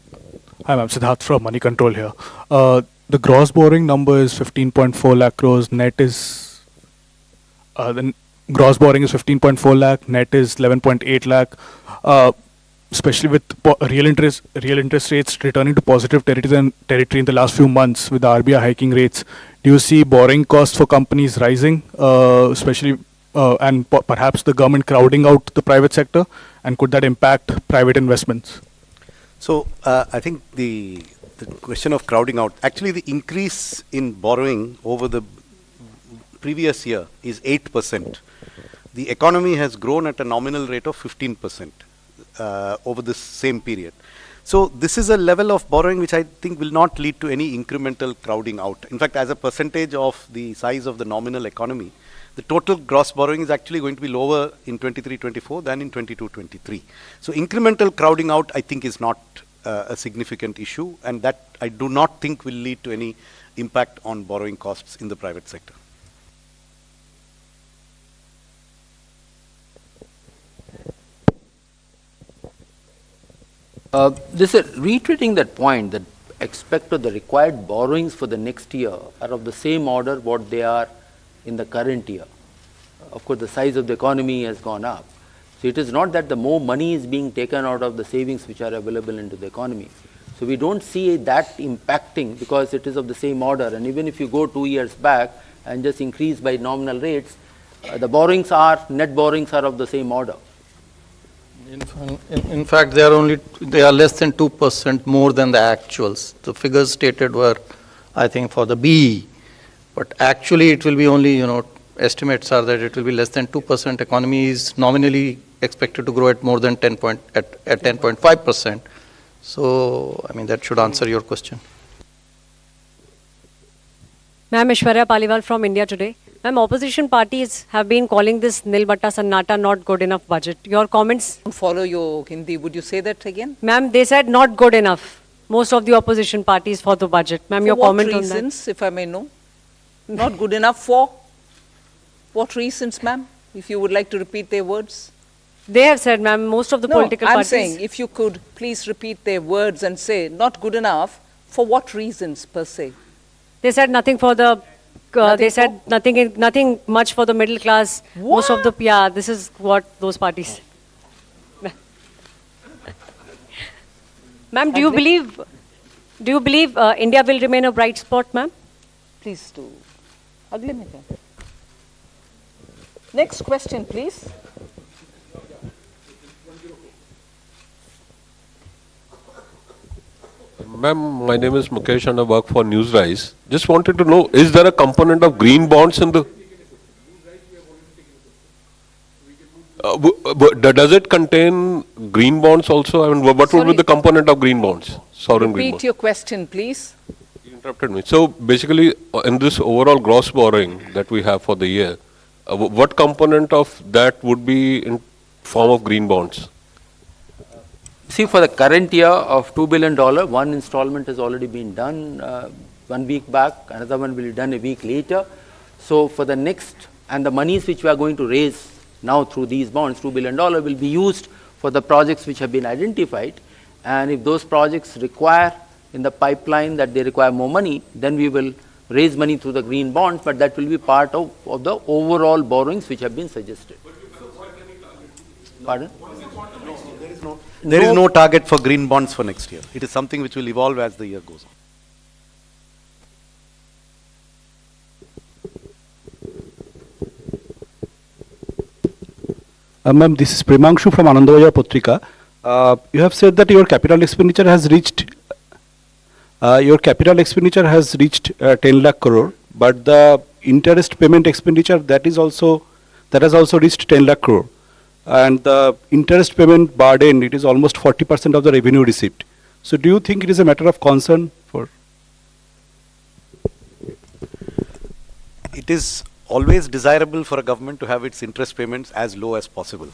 I'm Siddharth from Money Control here. The gross borrowing number is 15.4 lakh crores, net is the gross borrowing is 15.4 lakh, net is 11.8 lakh. Especially with real interest rates returning to positive territory in the last few months with the RBI hiking rates, do you see borrowing costs for companies rising, especially and perhaps the government crowding out the private sector, and could that impact private investments? So I think the question of crowding out, actually the increase in borrowing over the previous year is 8%. The economy has grown at a nominal rate of 15%. Over this same period. So this is a level of borrowing which I think will not lead to any incremental crowding out. In fact, as a percentage of the size of the nominal economy, the total gross borrowing is actually going to be lower in 23-24 than in 22-23. So incremental crowding out, I think, is not a significant issue, and that I do not think will lead to any impact on borrowing costs in the private sector. This is reiterating that point that expect the required borrowings for the next year are of the same order what they are in the current year. Of course, the size of the economy has gone up. So it is not that the more money is being taken out of the savings which are available into the economy. So we don't see that impacting because it is of the same order. And even if you go 2 years back and just increase by nominal rates, the borrowings are, net borrowings are of the same order. In fact, they are less than 2% more than the actuals. The figures stated were, I think, for the BE, but actually it will be only, estimates are that it will be less than 2%. Economy is nominally expected to grow at more than 10.5%. So, I mean, that should answer your question. Ma'am, Ishwarya Paliwal from India Today. Ma'am, opposition parties have been calling this Nil Batta Sannata not good enough budget. Your comments? Follow your Hindi. Would you say that again? Ma'am, they said not good enough. Most of the opposition parties for the budget. Ma'am, your comment on that? For what reasons, if I may know? Not good enough for? What reasons, ma'am? If you would like to repeat their words. They have said, ma'am, most of the political parties. I'm saying, if you could please repeat their words and say, not good enough, for what reasons per se? They said nothing for the, they said nothing much for the middle class. What? Most of the, this is what those parties. Ma'am, do you believe India will remain a bright spot, ma'am? Please do. Next question, please. Ma'am, my name is Mukesh and I work for Newsrise. Just wanted to know, is there a component of green bonds in the... does it contain green bonds also? I mean, what would be the component of green bonds? Sovereign green bonds. Repeat your question, please. You interrupted me. So basically, in this overall gross borrowing that we have for the year, what component of that would be in form of green bonds? See, for the current year of $2 billion, one installment has already been done 1 week back, another one will be done a week later. So for the next, and the monies which we are going to raise now through these bonds, $2 billion, will be used for the projects which have been identified. And if those projects require in the pipeline that they require more money, then we will raise money through the green bonds, but that will be part of the overall borrowings which have been suggested. Pardon? There is no target for green bonds for next year. It is something which will evolve as the year goes on. Ma'am, this is Premanshu from Anandavaya Patrika. You have said that your capital expenditure has reached 10 lakh crore, but the interest payment expenditure that has also reached 10 lakh crore. And the interest payment burden, it is almost 40% of the revenue received. So do you think it is a matter of concern for? It is always desirable for a government to have its interest payments as low as possible.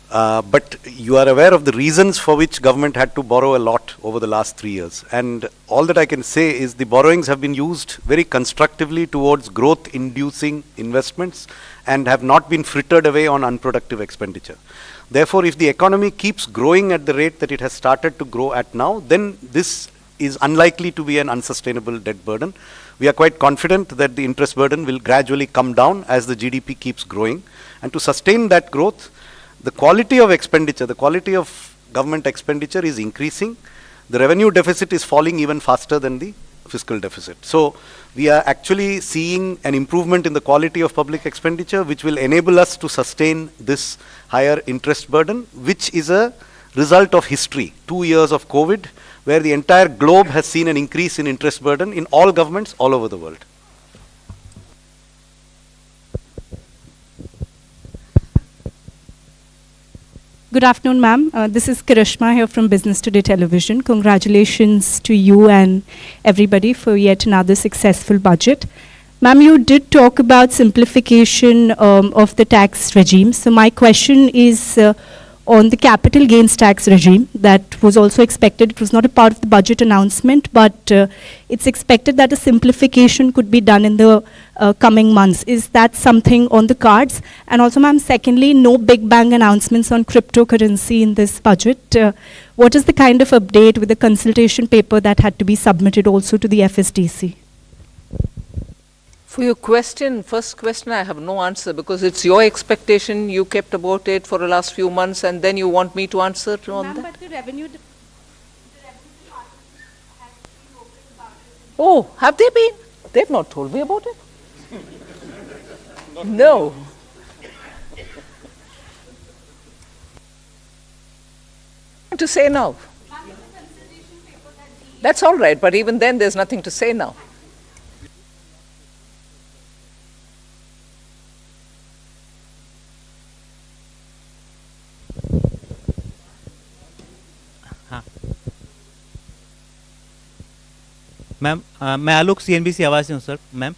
But you are aware of the reasons for which government had to borrow a lot over the last 3 years. And all that I can say is the borrowings have been used very constructively towards growth-inducing investments and have not been frittered away on unproductive expenditure. Therefore, if the economy keeps growing at the rate that it has started to grow at now, then this is unlikely to be an unsustainable debt burden. We are quite confident that the interest burden will gradually come down as the GDP keeps growing. And to sustain that growth, the quality of expenditure, the quality of government expenditure is increasing. The revenue deficit is falling even faster than the fiscal deficit. So we are actually seeing an improvement in the quality of public expenditure, which will enable us to sustain this higher interest burden, which is a result of history. 2 years of COVID, where the entire globe has seen an increase in interest burden in all governments all over the world. Good afternoon, ma'am. This is Karishma here from Business Today Television. Congratulations to you and everybody for yet another successful budget. Ma'am, you did talk about simplification of the tax regime. So my question is on the capital gains tax regime that was also expected. It was not a part of the budget announcement, but it's expected that a simplification could be done in the coming months. Is that something on the cards? And also, ma'am, secondly, no big bang announcements on cryptocurrency in this budget. What is the kind of update with the consultation paper that had to be submitted also to the FSDC? For your question, first question, I have no answer because it's your expectation. You kept about it for the last few months, and then you want me to answer on that. But the revenue Oh, have they been? They've not told me about it. No. To say now. That's all right, but even then there's nothing to say now. Ma'am मैं आलोक CNBC आवाज़ से हूँ sir. Ma'am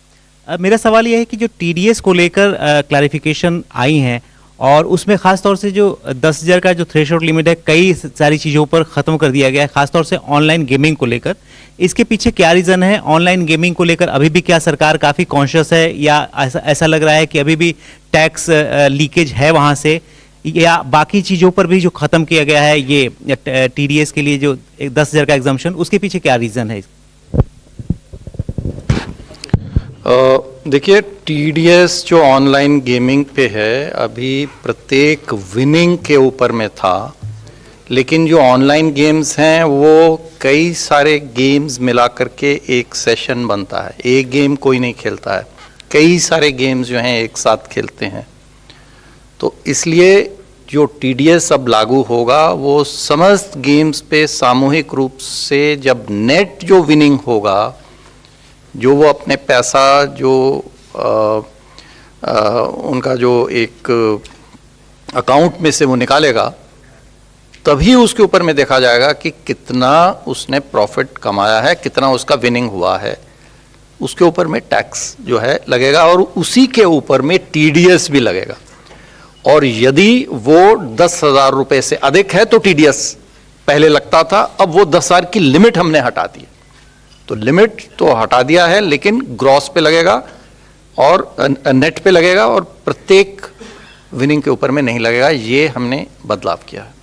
मेरा सवाल ये है कि जो TDS को लेकर क्लैरिफिकेशन आई हैं और उसमें ख़ास तौर से जो 10,000 का जो थ्रेशोल्ड लिमिट है कई सारी चीज़ों पर ख़त्म कर दिया गया है, ख़ास तौर से ऑनलाइन गेमिंग को लेकर। इसके पीछे क्या रीज़न है? ऑनलाइन गेमिंग को लेकर अभी भी क्या सरकार काफ़ी कॉन्शियस है या ऐसा लग रहा है कि अभी भी टैक्स लीकेज है वहाँ से, या बाकी चीज़ों पर भी जो ख़त्म किया गया है ये TDS के लिए जो 10,000 का एग्जम्पशन, उसके पीछे क्या रीज़न है? देखिए, TDS जो ऑनलाइन गेमिंग पे है अभी प्रत्येक विनिंग के ऊपर में था, लेकिन जो ऑनलाइन गेम्स हैं वो कई सारे गेम्स मिला करके एक सेशन बनता है। एक गेम कोई नहीं खेलता है, कई सारे गेम्स जो हैं एक साथ खेलते हैं। तो इसलिए जो TDS अब लागू होगा वो समस्त गेम्स पे सामूहिक रूप से जब नेट जो विनिंग होगा, जो वो अपने पैसा जो उनका जो एक अकाउंट में से वो निकालेगा, तभी उसके ऊपर में देखा जाएगा कि कितना उसने प्रॉफिट कमाया है, कितना उसका विनिंग हुआ है। उसके ऊपर में टैक्स जो है लगेगा और उसी के ऊपर में TDS भी लगेगा। और यदि वो 10,000 रुपये से अधिक है तो TDS पहले लगता था, अब वो 10,000 की लिमिट हमने हटा दी। तो लिमिट तो हटा दिया है, लेकिन ग्रॉस पे लगेगा और नेट पे लगेगा और प्रत्येक विनिंग के ऊपर में नहीं लगेगा। ये हमने बदलाव किया है।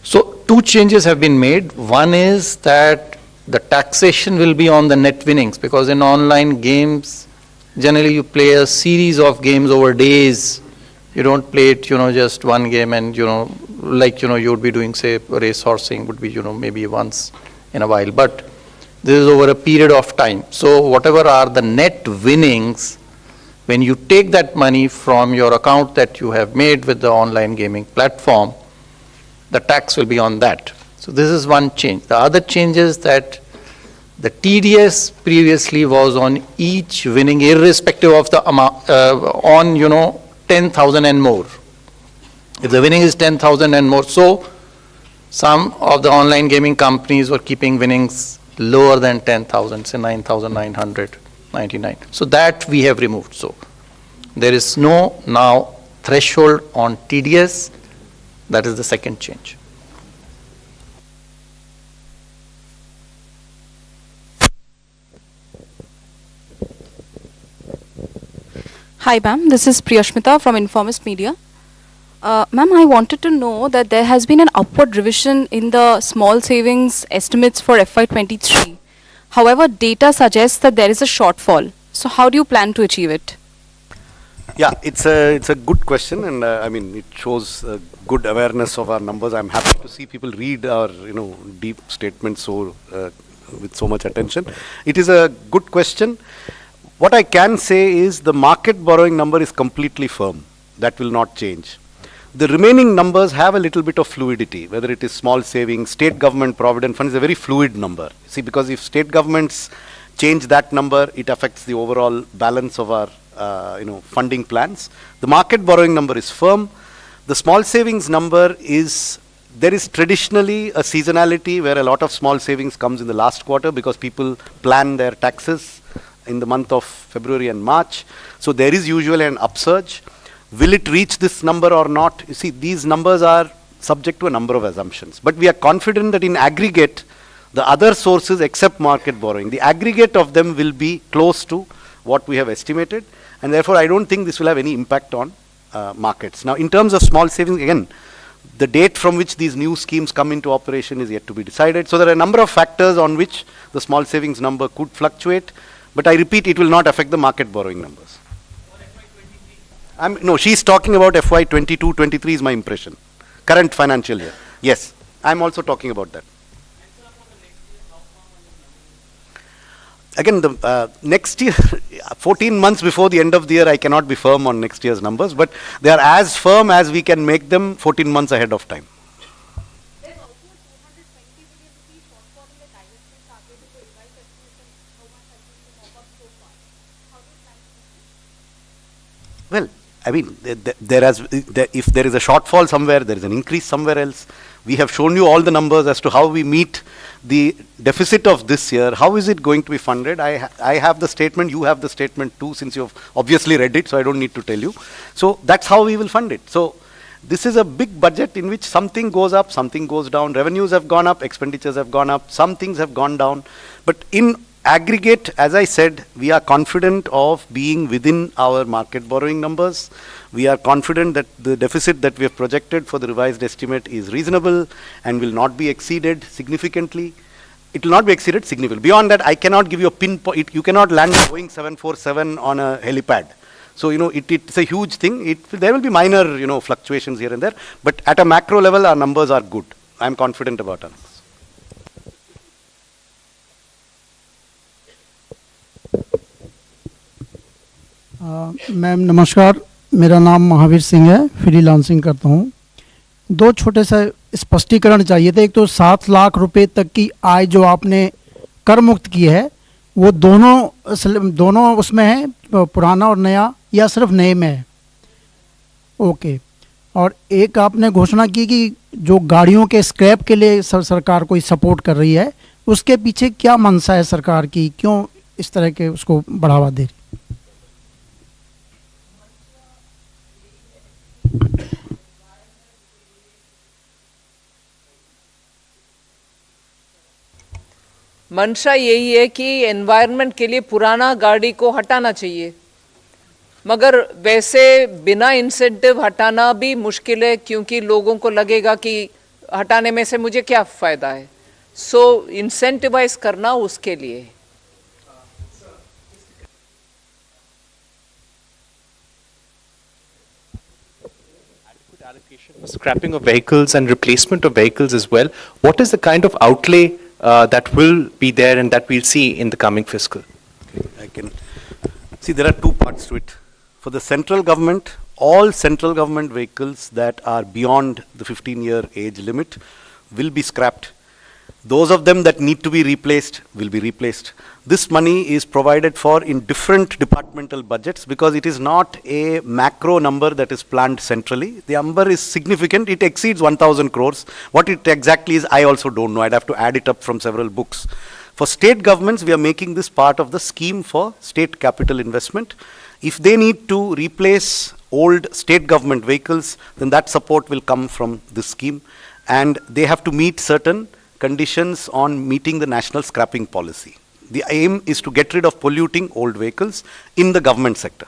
So 2 changes have been made. One is that the taxation will be on the net winnings, because in online games generally you play a series of games over days. You don't play it, just one game and, like, you would be doing, say, race horsing would be, maybe once in a while. But this is over a period of time. So whatever are the net winnings, when you take that money from your account that you have made with the online gaming platform, the tax will be on that. So this is one change. The other change is that the TDS previously was on each winning, irrespective of the amount, on, 10,000 and more. If the winning is 10,000 and more, so some of the online gaming companies were keeping winnings lower than 10,000, say 9,999. So that we have removed. So there is no now threshold on TDS. That is the second change. Hi ma'am, this is Priyashmita from Informist Media. Ma'am, I wanted to know that there has been an upward revision in the small savings estimates for FY23. However, data suggests that there is a shortfall. So how do you plan to achieve it? Yeah, it's a good question, and I mean it shows good awareness of our numbers. I'm happy to see people read our deep statements with so much attention. It is a good question. What I can say is the market borrowing number is completely firm. That will not change. The remaining numbers have a little bit of fluidity, whether it is small savings, state government provident fund is a very fluid number. See, because if state governments change that number, it affects the overall balance of our funding plans. The market borrowing number is firm. The small savings number is, there is traditionally a seasonality where a lot of small savings comes in the last quarter because people plan their taxes in the month of February and March. So there is usually an upsurge. Will it reach this number or not? You see, these numbers are subject to a number of assumptions. But we are confident that in aggregate, the other sources except market borrowing, the aggregate of them will be close to what we have estimated. And therefore, I don't think this will have any impact on markets. Now, in terms of small savings, again, the date from which these new schemes come into operation is yet to be decided. So there are a number of factors on which the small savings number could fluctuate. But I repeat, it will not affect the market borrowing numbers. No, she's talking about FY 22-23 is my impression. Current financial year. Yes, I'm also talking about that. Again, the next year, 14 months before the end of the year, I cannot be firm on next year's numbers, but they are as firm as we can make them 14 months ahead of time. Well, I mean, if there is a shortfall somewhere, there is an increase somewhere else. We have shown you all the numbers as to how we meet the deficit of this year. How is it going to be funded? I have the statement, you have the statement too, since you have obviously read it, so I don't need to tell you. So that's how we will fund it. So this is a big budget in which something goes up, something goes down. Revenues have gone up, expenditures have gone up, some things have gone down. But in aggregate, as I said, we are confident of being within our market borrowing numbers. We are confident that the deficit that we have projected for the revised estimate is reasonable and will not be exceeded significantly. It will not be exceeded significantly. Beyond that, I cannot give you a pinpoint. You cannot land a Boeing 747 on a helipad. So, it's a huge thing. There will be minor, fluctuations here and there. But at a macro level, our numbers are good. I am confident about our numbers. Ma'am नमस्कार, मेरा नाम महावीर सिंह है, freelancing करता हूँ। दो छोटे से स्पष्टीकरण चाहिए थे। एक तो 7 लाख रुपए तक की आय जो आपने कर मुक्त की है, वो दोनों उसमें है, पुराना और नया, या सिर्फ नए में है? ओके। और एक आपने घोषणा की कि जो गाड़ियों के स्क्रैप के लिए सरकार कोई सपोर्ट कर रही है, उसके पीछे क्या मंशा है सरकार की? क्यों इस तरह के उसको बढ़ावा दे रही? मंशा यही है कि एनवायरनमेंट के लिए पुराना गाड़ी को हटाना चाहिए, मगर वैसे बिना इंसेंटिव हटाना भी मुश्किल है, क्योंकि लोगों को लगेगा कि हटाने में से मुझे क्या फायदा है। सो इंसेंटिवाइज करना उसके लिए। Scrapping of vehicles and replacement of vehicles as well. What is the kind of outlay that will be there and that we'll see in the coming fiscal? I can see there are two parts to it. For the central government, all central government vehicles that are beyond the 15-year age limit will be scrapped. Those of them that need to be replaced will be replaced. This money is provided for in different departmental budgets because it is not a macro number that is planned centrally. The number is significant. It exceeds 1,000 crores. What it exactly is, I also don't know. I'd have to add it up from several books. For state governments, we are making this part of the scheme for state capital investment. If they need to replace old state government vehicles, then that support will come from this scheme. And they have to meet certain conditions on meeting the national scrapping policy. The aim is to get rid of polluting old vehicles in the government sector.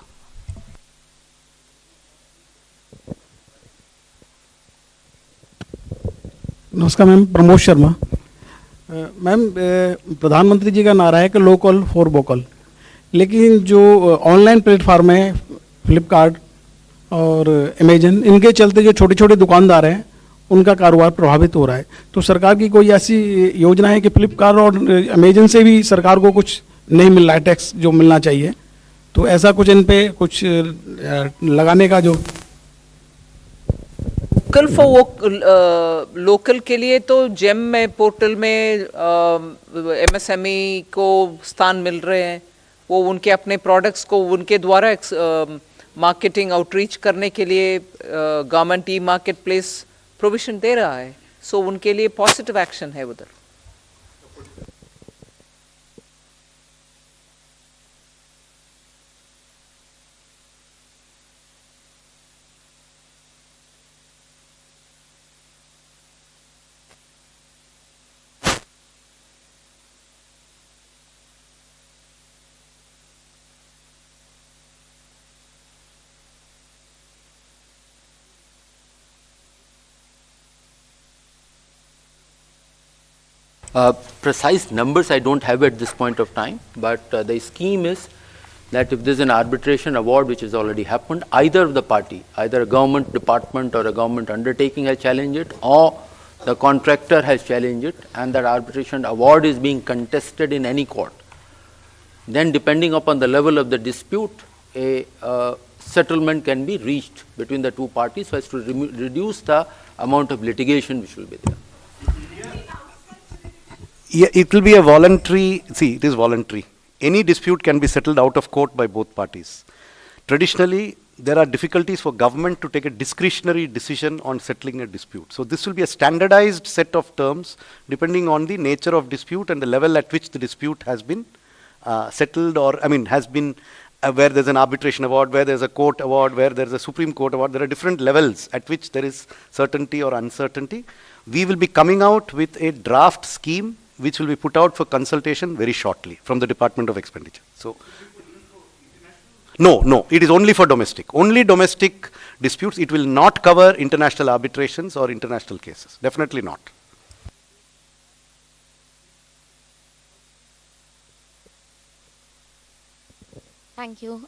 नमस्कार ma'am, Pramod Sharma. Ma'am, प्रधानमंत्री जी का नारा है कि local for vocal, लेकिन जो online platform है, फ्लिपकार्ट और अमेजन, इनके चलते जो छोटे छोटे दुकानदार हैं उनका कारोबार प्रभावित हो रहा है। तो सरकार की कोई ऐसी योजना है कि फ्लिपकार्ट और अमेजन से भी सरकार को कुछ नहीं मिल रहा है टैक्स जो मिलना चाहिए, तो ऐसा कुछ इन पे कुछ लगाने का जो लोकल फॉर लोकल के लिए तो जेम में पोर्टल में एमएसएमई को स्थान मिल रहे हैं, वो उनके अपने प्रोडक्ट्स को उनके द्वारा मार्केटिंग आउटरीच करने के लिए government e market place provision दे रहा है, सो उनके लिए पॉजिटिव एक्शन है उधर। Precise numbers I don't have at this point of time, but the scheme is that if there's an arbitration award which has already happened, either of the party, either a government department or a government undertaking has challenged it, or the contractor has challenged it, and that arbitration award is being contested in any court, then depending upon the level of the dispute, a settlement can be reached between the two parties so as to reduce the amount of litigation which will be there. Yeah, it will be a voluntary, see, it is voluntary. Any dispute can be settled out of court by both parties. Traditionally, there are difficulties for government to take a discretionary decision on settling a dispute. So this will be a standardized set of terms depending on the nature of dispute and the level at which the dispute has been settled, or has been where there's an arbitration award, where there's a court award, where there's a Supreme Court award. There are different levels at which there is certainty or uncertainty. We will be coming out with a draft scheme which will be put out for consultation very shortly from the Department of Expenditure. So, no, it is only for domestic. Only domestic disputes. It will not cover international arbitrations or international cases. Definitely not. Thank you.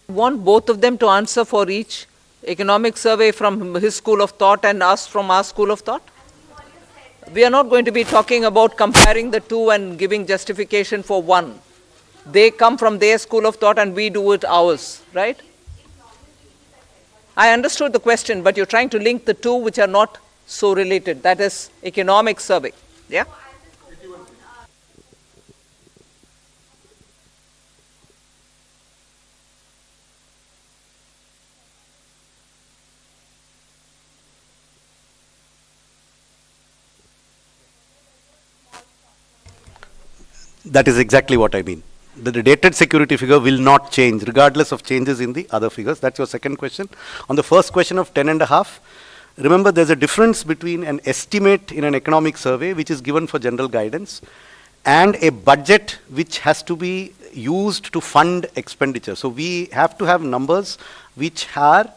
Want both of them to answer for each economic survey from his school of thought and us from our school of thought? We are not going to be talking about comparing the two and giving justification for one. They come from their school of thought and we do it ours, right? I understood the question, but you're trying to link the two which are not so related. That is economic survey, yeah? That is exactly what I mean. The dated security figure will not change regardless of changes in the other figures. That's your second question. On the first question of 10.5, remember there's a difference between an estimate in an economic survey which is given for general guidance and a budget which has to be used to fund expenditure. So we have to have numbers which are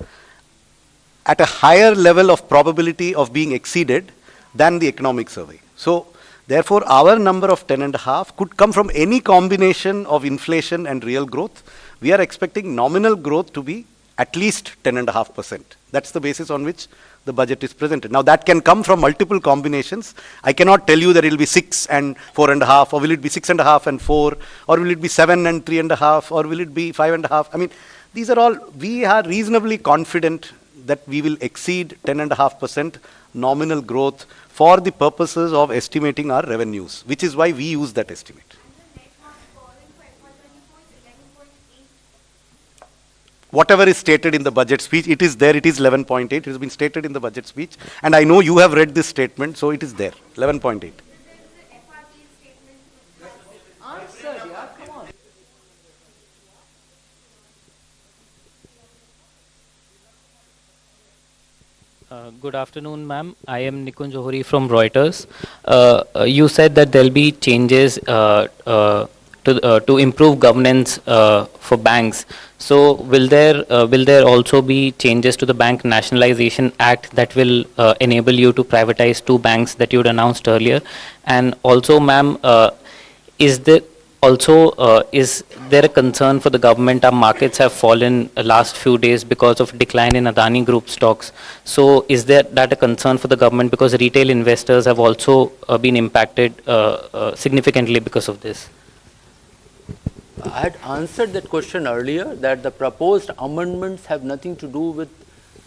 at a higher level of probability of being exceeded than the economic survey. So therefore, our number of 10.5 could come from any combination of inflation and real growth. We are expecting nominal growth to be at least 10.5%. That's the basis on which the budget is presented. Now, that can come from multiple combinations. I cannot tell you that it will be 6 and 4.5, or will it be 6.5 and 4, or will it be 7 and 3.5, or will it be 5.5? I mean, these are all, we are reasonably confident that we will exceed 10.5% nominal growth for the purposes of estimating our revenues, which is why we use that estimate. Whatever is stated in the budget speech, it is there, it is 11.8, it has been stated in the budget speech, and I know you have read this statement, so it is there, 11.8. Good afternoon, ma'am. I am Nikun Johari from Reuters. You said that there will be changes to to improve governance for banks. So will there also be changes to the Bank Nationalization Act that will enable you to privatize 2 banks that you had announced earlier? And also, ma'am, is there a concern for the government? Our markets have fallen last few days because of decline in Adani Group stocks. So is that a concern for the government, because retail investors have also been impacted significantly because of this? I had answered that question earlier, that the proposed amendments have nothing to do with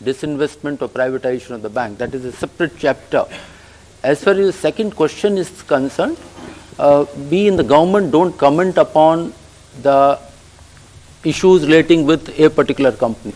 disinvestment or privatization of the bank. That is a separate chapter. As far as the second question is concerned, we in the government don't comment upon the issues relating with a particular company.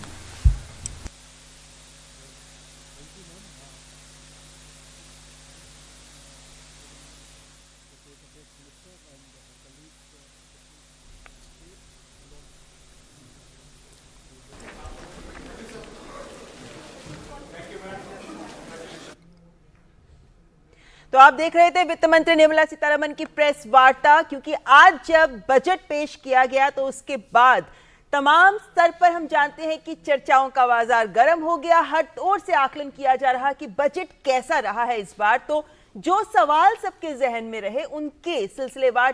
तो आप देख रहे थे वित्त मंत्री निर्मला सीतारमन की press वार्ता, क्योंकि आज जब बजट पेश किया गया तो उसके बाद तमाम स्तर पर हम जानते हैं कि चर्चाओं का बाजार गर्म हो गया। हर ओर से आकलन किया जा रहा कि बजट कैसा रहा है इस बार। तो जो सवाल सबके जहन में रहे उनके सिलसिलेवार